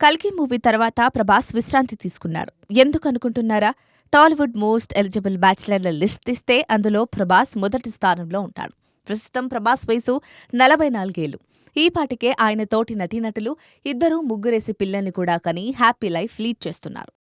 కల్కి మూవీ తర్వాత ప్రభాస్ విశ్రాంతి తీసుకున్నాడు. ఎందుకనుకుంటున్నారా? టాలీవుడ్ మోస్ట్ ఎలిజిబుల్ బ్యాచిలర్ల లిస్ట్ తీస్తే అందులో ప్రభాస్ మొదటి స్థానంలో ఉంటాడు. ప్రస్తుతం ప్రభాస్ వయసు 44 ఏళ్లు. ఈ పాటికే ఆయన తోటి నటీనటులు ఇద్దరు ముగ్గురేసి పిల్లల్ని కూడా కని హ్యాపీ లైఫ్ లీడ్ చేస్తున్నారు.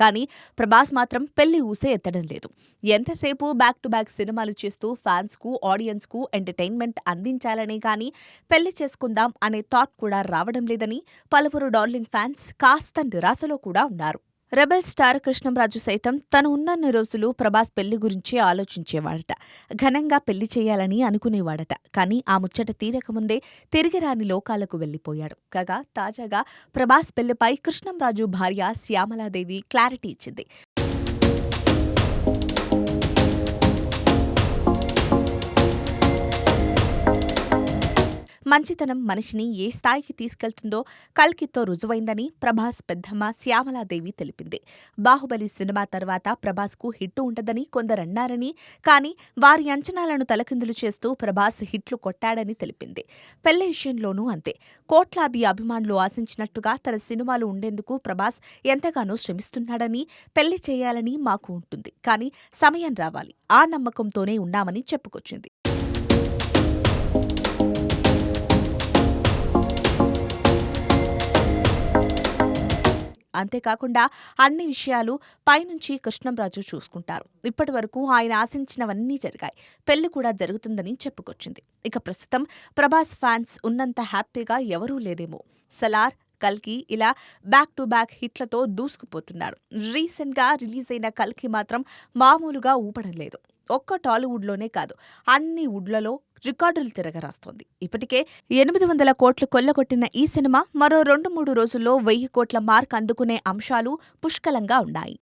కానీ ప్రభాస్ మాత్రం పెళ్లి ఊసే ఎత్తడం లేదు. ఎంతసేపు బ్యాక్ టు బ్యాక్ సినిమాలు చేస్తూ ఫ్యాన్స్కు, ఆడియన్స్కు ఎంటర్టైన్మెంట్ అందించాలనే కానీ పెళ్లి చేసుకుందాం అనే థాట్ కూడా రావడం లేదని పలువురు డార్లింగ్ ఫ్యాన్స్ కాస్త నిరాశలో కూడా ఉన్నారు. రెబెల్ స్టార్ కృష్ణంరాజు సైతం తను ఉన్నన్ని రోజులు ప్రభాస్ పెళ్లి గురించే ఆలోచించేవాడట. ఘనంగా పెళ్లి చేయాలని అనుకునేవాడట. కానీ ఆ ముచ్చట తీరకముందే తిరిగిరాని లోకాలకు వెళ్లిపోయాడు. కాగా తాజాగా ప్రభాస్ పెళ్లిపై కృష్ణంరాజు భార్య శ్యామలాదేవి క్లారిటీ ఇచ్చింది. మంచితనం మనిషిని ఏ స్థాయికి తీసుకెళ్తుందో కల్కితో రుజువైందని ప్రభాస్ పెద్దమ్మ శ్యామలాదేవి తెలిపింది. బాహుబలి సినిమా తర్వాత ప్రభాస్కు హిట్టు ఉంటదని కొందరన్నారని, కానీ వారి అంచనాలను తలకిందులు చేస్తూ ప్రభాస్ హిట్లు కొట్టాడని తెలిపింది. పెళ్లి విషయంలోనూ అంతే. కోట్లాది అభిమానులు ఆశించినట్టుగా తన సినిమాలు ఉండేందుకు ప్రభాస్ ఎంతగానో శ్రమిస్తున్నాడని, పెళ్లి చేయాలని మాకు ఉంటుంది. కానీ సమయం రావాలి. ఆ నమ్మకంతోనే ఉన్నామని చెప్పుకొచ్చింది. అంతేకాకుండా అన్ని విషయాలు పైనుంచి కృష్ణంరాజు చూసుకుంటారు. ఇప్పటివరకు ఆయన ఆశించినవన్నీ జరిగాయి. పెళ్లి కూడా జరుగుతుందని చెప్పుకొచ్చింది. ఇక ప్రస్తుతం ప్రభాస్ ఫ్యాన్స్ ఉన్నంత హ్యాపీగా ఎవరూ లేరేమో. సలార్, కల్కి ఇలా బ్యాక్ టు బ్యాక్ హిట్లతో దూసుకుపోతున్నాడు. రీసెంట్గా రిలీజ్ అయిన కల్కి మాత్రం మామూలుగా ఊపడం లేదు. ఒక్క టాలీవుడ్లోనే కాదు, అన్ని వుడ్లలో రికార్డులు తిరగరాస్తోంది. ఇప్పటికే 800 కోట్లు కొల్లగొట్టిన ఈ సినిమా మరో 2-3 రోజుల్లో 1000 కోట్ల మార్క్ అందుకునే అంశాలు పుష్కలంగా ఉన్నాయి.